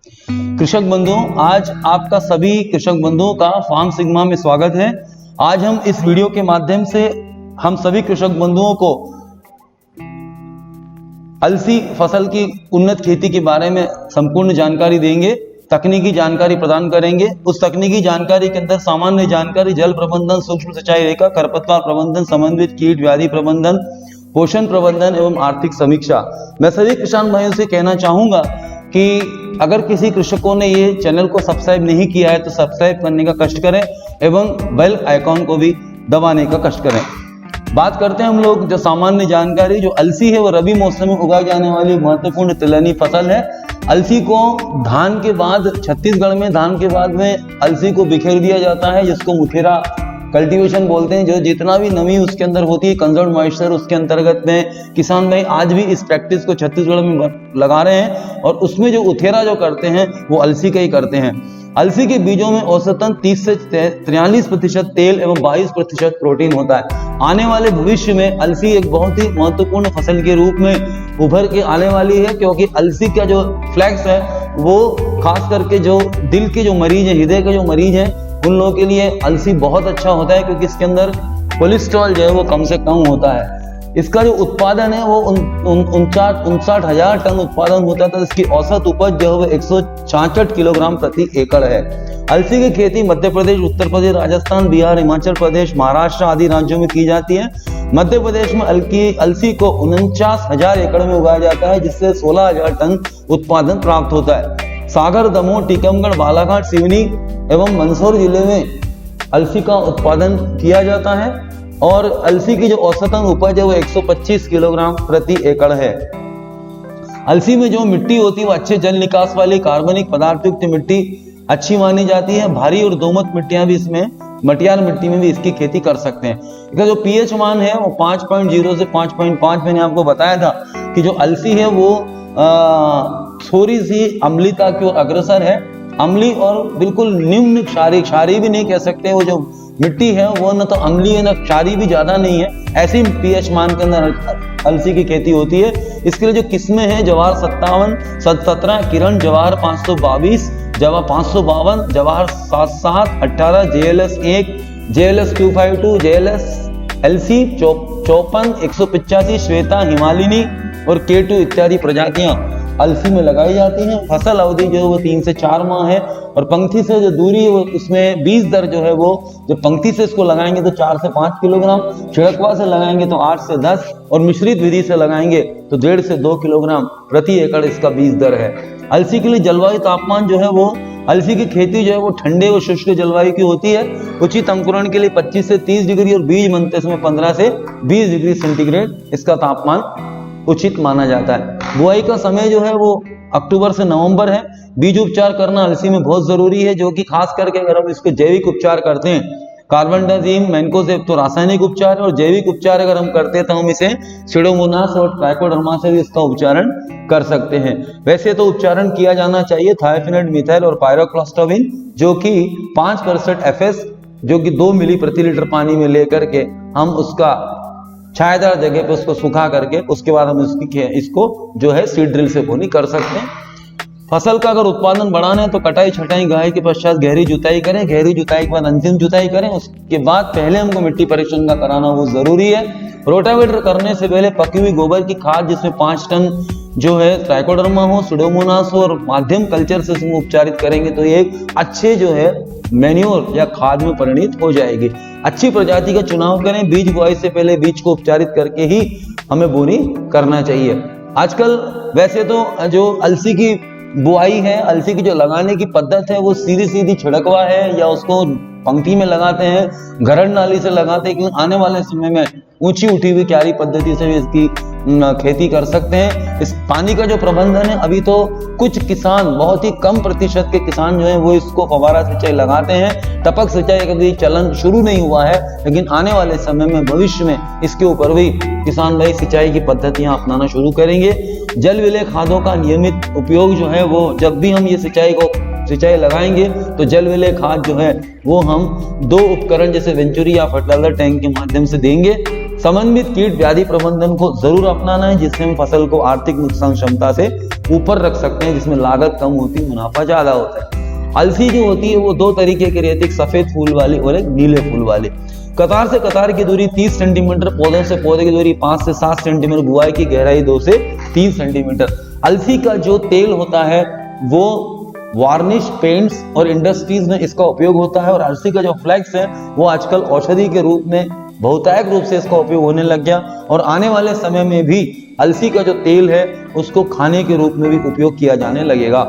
कृषक बंधुओं, आज आपका सभी कृषक बंधुओं का फार्म सिग्मा में स्वागत है। आज हम इस वीडियो के माध्यम से हम सभी कृषक बंधुओं को अलसी फसल की उन्नत खेती के बारे में संपूर्ण जानकारी देंगे, तकनीकी जानकारी प्रदान करेंगे। उस तकनीकी जानकारी के अंदर सामान्य जानकारी, जल प्रबंधन, सूक्ष्म सिंचाई रेखा, खरपतवार प्रबंधन, समन्वित कीट व्याधि प्रबंधन, पोषण प्रबंधन एवं आर्थिक समीक्षा। मैं सभी किसान भाइयों से कहना चाहूंगा कि अगर किसी कृषकों ने ये चैनल को सब्सक्राइब नहीं किया है तो सब्सक्राइब करने का कष्ट करें एवं बेल आइकॉन को भी दबाने का कष्ट करें। बात करते हैं हम लोग जो सामान्य जानकारी। जो अलसी है वो रबी मौसम में उगाई जाने वाली महत्वपूर्ण तिलहनी फसल है। अलसी को धान के बाद, छत्तीसगढ़ में धान के बाद में अलसी को बिखेर दिया जाता है, जिसको मुखेरा कल्टीवेशन बोलते हैं। जो जितना भी नमी उसके अंदर होती है, कंजर्व मॉइस्चर, उसके अंतर्गत में किसान भाई आज भी इस प्रैक्टिस को छत्तीसगढ़ में लगा रहे हैं और उसमें जो उथेरा जो करते हैं वो अलसी का ही करते हैं। अलसी के बीजों में औसतन 30 से 43% तेल एवं 22% प्रोटीन होता है। आने वाले भविष्य में अलसी एक बहुत ही महत्वपूर्ण फसल के रूप में उभर के आने वाली है, क्योंकि अलसी का जो फ्लैक्स है वो खास करके जो दिल के जो मरीज है, हृदय के जो मरीज है, उन लोगों के लिए अलसी बहुत अच्छा होता है, क्योंकि इसके अंदर कोलेस्ट्रॉल जो है वो कम से कम होता है। इसका जो उत्पादन है वो 59,000 टन उत्पादन होता है। तो इसकी औसत उपज जो है वो 166 किलोग्राम प्रति एकड़ है। अलसी की खेती मध्य प्रदेश, उत्तर प्रदेश, राजस्थान, बिहार, हिमाचल प्रदेश, महाराष्ट्र आदि राज्यों में की जाती है। मध्य प्रदेश में अलसी को 49,000 एकड़ में उगाया जाता है, जिससे 16,000 टन उत्पादन प्राप्त होता है। सागर, दमोह, टीकमगढ़, बालाघाट, सिवनी एवं मंदसौर जिले में अलसी का उत्पादन किया जाता है और अलसी की जो औसतन उपज है वो 125 किलोग्राम प्रति एकड़ है। अलसी में जो मिट्टी होती है वो अच्छे जल निकास वाली कार्बनिक पदार्थ युक्त मिट्टी अच्छी मानी जाती है। भारी और दोमट मिट्टियां भी इसमें, मटियार मिट्टी में भी इसकी खेती कर सकते हैं। इसका जो पीएच मान है वो 5.0 से 5.5, मैंने आपको बताया था कि जो अलसी है वो थोड़ी सी अम्लीता की ओर अग्रसर है। अम्ली और बिल्कुल निम्न क्षारी भी नहीं कह सकते। वो जो मिट्टी है वो न तो अम्ली है न क्षारी भी ज्यादा नहीं है, ऐसी पीएच मान के अंदर अलसी की खेती होती है। इसके लिए जो किस्में हैं, जवाहर 57, 17, किरण, Jawahar 522, Jawahar 552, Jawahar 77, 18, JLS 1, JLS 252, JLS LC 54, 185, Shweta, Himalini और K2 इत्यादि प्रजातियां अलसी में लगाई जाती हैं। फसल अवधि जो है वो 3 से 4 माह है और पंक्ति से जो दूरी है वो उसमें बीज दर जो है वो, जो पंक्ति से इसको लगाएंगे तो 4 से 5 किलोग्राम, छिड़कवा से लगाएंगे तो 8 से 10 और मिश्रित विधि से लगाएंगे तो 1.5 से 2 किलोग्राम प्रति एकड़ इसका बीज दर है। अलसी के लिए जलवायु तापमान जो है वो, अलसी की खेती जो है वो ठंडे और शुष्क जलवायु की होती है। उचित अंकुरण के लिए 25 से 30 डिग्री और बीज बनते समय 15 से 20 डिग्री सेंटीग्रेड इसका तापमान उचित माना जाता है। बुआई का समय जो है वो अक्टूबर से नवंबर है। बीज उपचार करना अलसी में बहुत जरूरी है, जो कि खास करके अगर हम इसको जैविक उपचार करते हैं, कार्बेंडाजिम, मैंकोजेब तो रासायनिक उपचार है, और जैविक उपचार अगर हम करते हैं तो हम इसे सीडोमोनास और ट्राइकोडर्मा से भी इसका उपचारण कर सकते हैं। वैसे तो उपचारण किया जाना चाहिए थायोफिनेट, मिथाइल और पायरोक्लोस्टोबिन, जो कि 5% FS, जो कि 2 मिली प्रति लीटर पानी में लेकर के हम उसका छायादार जगह पे उसको सुखा करके उसके बाद हम इसको जो है सीड ड्रिल से बोनी कर सकते हैं। फसल का अगर उत्पादन बढ़ाना है तो कटाई, छटाई, गाय के पश्चात गहरी जुताई करें। गहरी जुताई के बाद अंतिम जुताई करें। उसके बाद पहले हमको मिट्टी परीक्षण का कराना वो जरूरी है। रोटावेटर करने से पहले पकी हुई गोबर की खाद, जिसमें 5 टन जो है ट्राइकोडर्मा हो, सीडोमोनास हो और माध्यम कल्चर से इसमें उपचारित करेंगे तो ये एक अच्छे जो है मैन्योर या खाद में परिणित हो जाएगी। अच्छी प्रजाति का चुनाव करें। बीज बुआई से पहले बीज को उपचारित करके ही हमें बोनी करना चाहिए। आजकल वैसे तो जो अलसी की बुआई है, अलसी की जो लगाने की पद्धत है वो सीधी छिड़कवा है, या उसको पंक्ति में लगाते हैं, घरड़ नाली से लगाते हैं, क्योंकि आने वाले समय में ऊंची उठी हुई क्यारी पद्धति से भी इसकी खेती कर सकते हैं। इस पानी का जो प्रबंधन है, अभी तो कुछ किसान, बहुत ही कम प्रतिशत के किसान जो है वो इसको फव्वारा सिंचाई लगाते हैं। टपक सिंचाई का भी चलन शुरू नहीं हुआ है, लेकिन आने वाले समय में, भविष्य में इसके ऊपर भी किसान भाई सिंचाई की पद्धतियां अपनाना शुरू करेंगे। जल विलय खादों का नियमित उपयोग जो है वो, जब भी हम ये सिंचाई लगाएंगे तो जल विलय खाद जो है वो हम 2 उपकरण जैसे वेंचुरी या फर्टिलाइजर टैंक के माध्यम से देंगे। समन्वित कीट व्याधि प्रबंधन को जरूर अपनाना है, जिससे हम फसल को आर्थिक नुकसान क्षमता से ऊपर रख सकते हैं, जिसमें लागत कम होती है, मुनाफा ज्यादा होता है। अलसी जो होती है वो दो तरीके की रहती है, एक सफेद फूल वाली और एक नीले फूल वाली। कतार से कतार की दूरी 30 सेंटीमीटर, पौधे से पौधे की दूरी 5 से 7 सेंटीमीटर, बुआई की गहराई 2 से 3 सेंटीमीटर। अलसी का जो तेल होता है वो वार्निश, पेंट्स और इंडस्ट्रीज में इसका उपयोग होता है। और अलसी का जो फ्लैक्स है वो आजकल औषधि के रूप में बहुतायत रूप से इसका उपयोग होने लग गया, और आने वाले समय में भी अलसी का जो तेल है उसको खाने के रूप में भी उपयोग किया जाने लगेगा।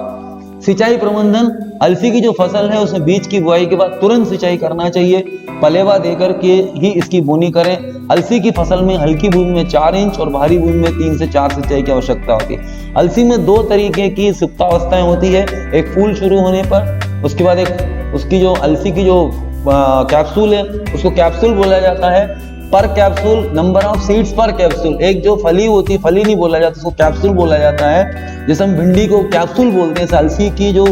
सिंचाई प्रबंधन, अलसी की जो फसल है उसमें बीज की बुआई के बाद तुरंत सिंचाई करना चाहिए, पलेवा देकर के ही इसकी बोनी करें। अलसी की फसल में हल्की भूमि में 4 इंच और भारी भूमि में 3 से 4 सिंचाई की आवश्यकता होती है। अलसी में 2 तरीके की सुप्तावस्थाएं होती है, एक फूल शुरू होने पर, उसके बाद एक उसकी जो अलसी की जो कैप्सूल है उसको कैप्सूल बोला जाता है, पर कैप्सूल, नंबर ऑफ सीड्स पर कैप्सूल। एक जो फली होती है, फली नहीं बोला जाता, उसको कैप्सूल बोला जाता है। जैसे हम भिंडी को कैप्सूल बोलते हैं, अलसी की जो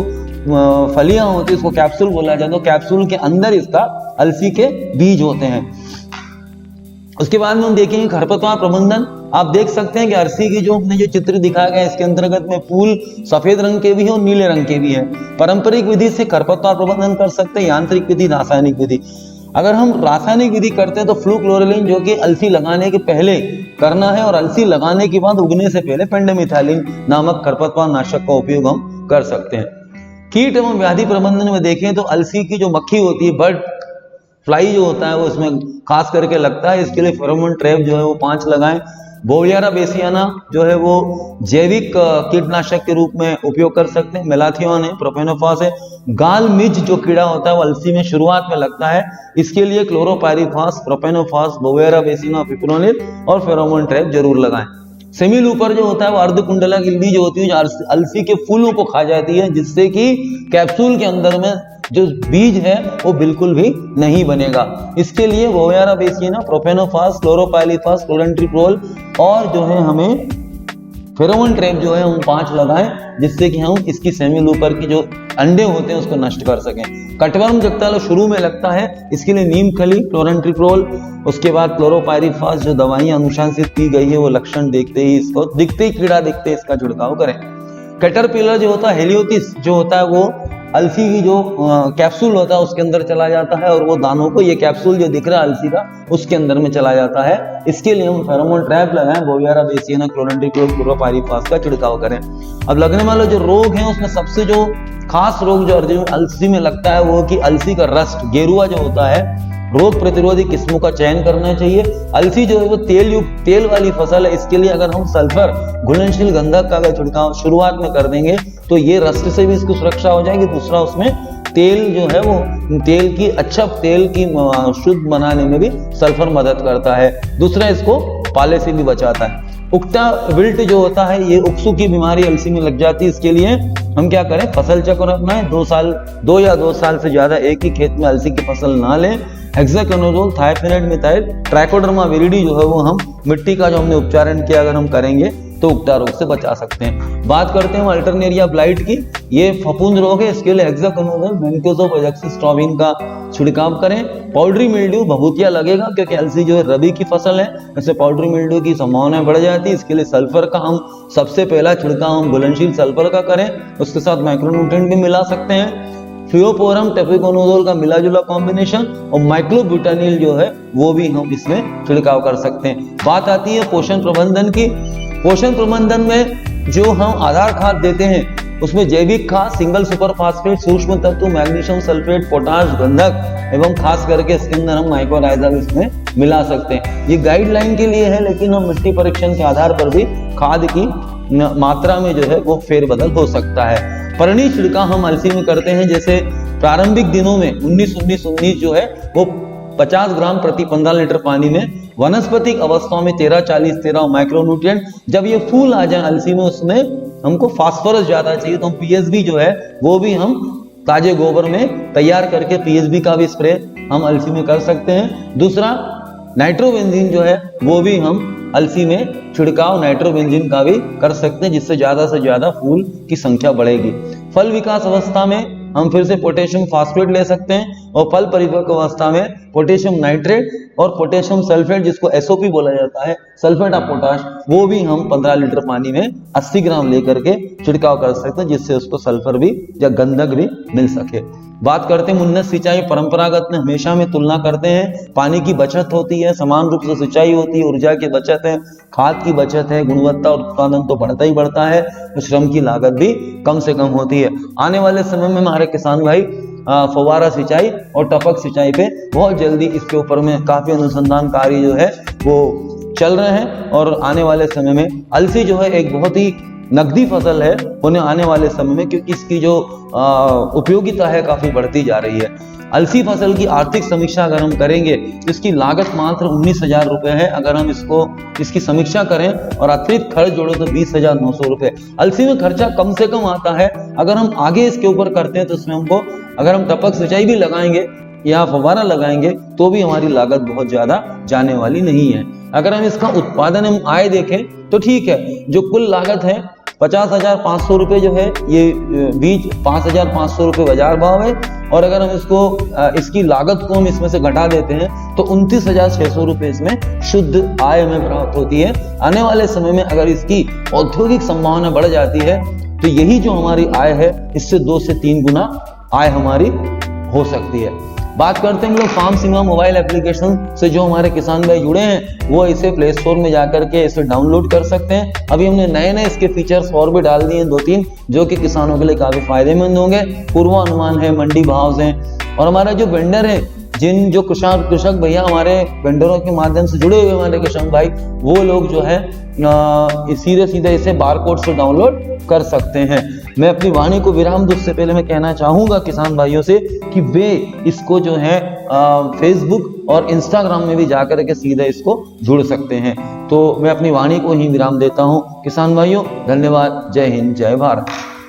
फलियां होती है उसको कैप्सूल बोला जाता है। कैप्सूल के अंदर इसका अलसी के बीज होते हैं। उसके बाद में हम देखेंगे खरपतवार प्रबंधन। आप देख सकते हैं कि अलसी की जो हमने जो चित्र दिखाया गया है इसके अंतर्गत में फूल सफेद रंग के भी है और नीले रंग के भी है। पारंपरिक विधि से खरपतवार प्रबंधन कर सकते हैं, यांत्रिक विधि, रासायनिक विधि। अगर हम रासायनिक विधि करते हैं तो फ्लूक्लोरिलीन जो कि अलसी लगाने के पहले करना है, और अलसी लगाने के बाद उगने से पहले पेंडामिथाइलिन नामक खरपतवार नाशक का उपयोग हम कर सकते हैं। कीट एवं व्याधि प्रबंधन में देखें तो अलसी की जो मक्खी होती है, बर्ड फ्लाई जो होता है वो इसमें खास करके लगता है। इसके लिए फेरोमोन ट्रैप जो है वो 5 लगाएं। बोवियारा बेसियाना जो है वो जैविक कीटनाशक के रूप में उपयोग कर सकते हैं। मेलाथियोन है, प्रोपेनोफास है। गाल मिज जो कीड़ा होता है वो अलसी में शुरुआत में लगता है, इसके लिए क्लोरोपायरीफास, प्रोपेनोफास, बोवियारा बेसियाना, पिप्रोनिल और फेरोमोन ट्रैप जरूर लगाएं। सेमी लूपर जो होता है वो अर्धकुंडला गिल्ली जो होती है जो अलसी के फूलों को खा जाती है, जिससे कि कैप्सूल के अंदर में जो बीज है वो बिल्कुल भी नहीं बनेगा। इसके लिए बोवियारा बेसियाना, प्रोपेनोफास, क्लोरोपायरीफास, क्लोरेंट्रिप्रोल और जो है हमें फेरोमोन ट्रैप जो है हम 5 लगाएं, जिससे कि हम इसकी सेमी लूपर की जो अंडे होते हैं उसको नष्ट कर सकें। कटवर्म जब शुरू में लगता है, इसके लिए नीम खली, क्लोरेंट्रिप्रोल, उसके बाद क्लोरोपायरीफास जो दवाइयां अनुशंसित की गई है वो लक्षण देखते ही इसको दिखते ही कीड़ा दिखते इसका छिड़काव करें। कैटरपिलर जो होता है, हेलियोथिस जो होता है वो अलसी की जो कैप्सूल होता है उसके अंदर चला जाता है, और वो दानों को, ये कैप्सूल जो दिख रहा है अलसी का, उसके अंदर में चला जाता है। इसके लिए हम फेरोमोन ट्रैप लगाएं, बोवियारा बेसियाना, क्लोरेंट्रिप्रोल, क्लोरोपायरीफास का छिड़काव करें। अब लगने वाले जो रोग हैं उसमें सबसे जो खास रोग जो अलसी में लगता है वो कि अलसी का रस्ट, गेरुआ जो होता है, रोग प्रतिरोधी किस्मों का चयन करना चाहिए। अलसी जो है वो तेल युक्त, तेल वाली फसल है, इसके लिए अगर हम सल्फर घुलनशील गंधक का छिड़काव शुरुआत में कर देंगे तो ये रस्ट से भी इसकी सुरक्षा हो जाएगी। दूसरा, उसमें तेल जो है वो तेल की तेल की शुद्ध बनाने में भी सल्फर मदद करता है। दूसरा, इसको पाले से भी बचाता है। उक्टा विल्ट जो होता है, ये उक्सू की बीमारी अलसी में लग जाती है, इसके लिए हम क्या करें, फसल चक्र अपनाएं। 2 या 2 साल से ज्यादा एक ही खेत में अलसी की फसल ना लें। Hexaconazole, thiophanate methyl, trichoderma viride जो है वो हम मिट्टी का जो हमने उपचारण किया अगर हम करेंगे तो उक्टा रोग से बचा सकते हैं। बात करते हैं अल्टरनेरिया ब्लाइट की। ये फफूंद रोग है, इसके लिए हेक्साकोनाजोल, बेंकोजोब, एजोक्सिस्ट्रोबिन का छिड़काव करें। पाउडरी मिल्ड्यू, भभूतिया लगेगा क्योंकि अलसी जो है रबी की फसल है, इससे पाउडरी मिल्ड्यू की संभावना बढ़ जाती है। इसके लिए सल्फर का हम सबसे पहला छिड़काव हम घुलनशील सल्फर का करें, उसके साथ माइक्रोन्यूट्रिएंट भी मिला सकते हैं। फियोपोरम, टेपिकोनोजोल का मिला जुला कॉम्बिनेशन और माइक्लोब्यूटानिल जो है वो भी हम इसमें छिड़काव कर सकते हैं। बात आती है पोषण प्रबंधन की। पोषण प्रबंधन में जो हम आधार खाद देते हैं उसमें जैविक खाद, सिंगल सुपर फास्फेट, सूक्ष्म तत्व, मैग्नीशियम सल्फेट, पोटाश, गंधक एवं खास करके इसके अंदर हम माइक्रोराइजा भी इसमें मिला सकते हैं। ये गाइडलाइन के लिए है, लेकिन हम मिट्टी परीक्षण के आधार पर भी खाद की मात्रा में जो है वो फेरबदल हो सकता है। परणी छिड़काव हम अलसी में करते हैं, जैसे प्रारंभिक दिनों में 19-19-19 जो है वो 50 ग्राम प्रति 15 लीटर पानी में, वनस्पतिक अवस्था में 13-40-13 माइक्रोन्यूट्रिएंट। जब ये फूल आ जाए अलसी में उसमें हमको फास्फोरस ज्यादा चाहिए तो हम पीएसबी जो है वो भी हम ताजे गोबर में तैयार करके पीएसबी का भी स्प्रे हम अलसी में कर सकते हैं। दूसरा, नाइट्रोबेंजीन जो है वो भी हम अलसी में छिड़काव नाइट्रोबेंजीन का भी कर सकते हैं, जिससे ज्यादा से ज्यादा फूल की संख्या बढ़ेगी। फल विकास अवस्था में हम फिर से पोटेशियम फास्फेट ले सकते हैं और फल परिपक्व अवस्था में पोटेशियम नाइट्रेट और पोटेशियम सल्फेट, जिसको SOP बोला जाता है, सल्फेट ऑफ पोटाश, वो भी हम 15 लीटर पानी में 80 ग्राम लेकर के छिड़काव कर सकते हैं, जिससे उसको सल्फर भी या गंधक भी मिल सके। बात करते हैं उन्नत सिंचाई। परंपरागत में हमेशा में तुलना करते हैं, पानी की बचत होती है, समान रूप से सिंचाई होती है, ऊर्जा की बचत है, खाद की बचत है, गुणवत्ता और उत्पादन तो बढ़ता ही बढ़ता है, तो श्रम की लागत भी कम से कम होती है। आने वाले समय में हमारे किसान भाई फव्वारा सिंचाई और टपक सिंचाई पे बहुत जल्दी इसके ऊपर में काफी अनुसंधान कार्य जो है वो चल रहे हैं, और आने वाले समय में अलसी जो है एक बहुत ही नकदी फसल है, उन्हें आने वाले समय में, क्योंकि इसकी जो उपयोगिता है काफी बढ़ती जा रही है। अलसी फसल की आर्थिक समीक्षा अगर हम करेंगे, इसकी लागत मात्र 19,000 रुपए है। अगर हम इसकी समीक्षा करें और अतिरिक्त खर्च जोड़ो तो 20,900 रुपए। अलसी में खर्चा कम से कम आता है। अगर हम आगे इसके ऊपर करते हैं तो इसमें हमको, अगर हम टपक सिंचाई भी लगाएंगे या फव्वारा लगाएंगे तो भी हमारी लागत बहुत ज्यादा जाने वाली नहीं है। अगर हम इसका उत्पादन हम आय देखें तो ठीक है, जो कुल लागत है 50,500 रुपए जो है, ये बीज 5,500 रुपए बाजार भाव है, और अगर हम इसकी लागत को हम इसमें से घटा देते हैं तो 29,600 रुपए इसमें शुद्ध आय हमें प्राप्त होती है। आने वाले समय में अगर इसकी औद्योगिक संभावना बढ़ जाती है तो यही जो हमारी आय है, इससे 2 से 3 गुना आय हमारी हो सकती है। बात करते हैं हम लोग फार्म सीमा मोबाइल एप्लीकेशन से। जो हमारे किसान भाई जुड़े हैं वो इसे प्ले स्टोर में जाकर के इसे डाउनलोड कर सकते हैं। अभी हमने नए इसके फीचर्स और भी डाल दिए हैं 2-3, जो कि किसानों के लिए काफी फायदेमंद होंगे। पूर्वानुमान है, मंडी भाव हैं, और हमारा जो वेंडर है, जो कृषक भैया हमारे वेंडरों के माध्यम से जुड़े हुए हमारे किसान भाई, वो लोग जो है सीधे इसे बारकोड से डाउनलोड कर सकते हैं। मैं अपनी वाणी को विराम दूं उससे पहले मैं कहना चाहूंगा किसान भाइयों से कि वे इसको जो है फेसबुक और इंस्टाग्राम में भी जाकर के सीधे इसको जुड़ सकते हैं। तो मैं अपनी वाणी को ही विराम देता हूं। किसान भाइयों धन्यवाद। जय हिंद, जय भारत।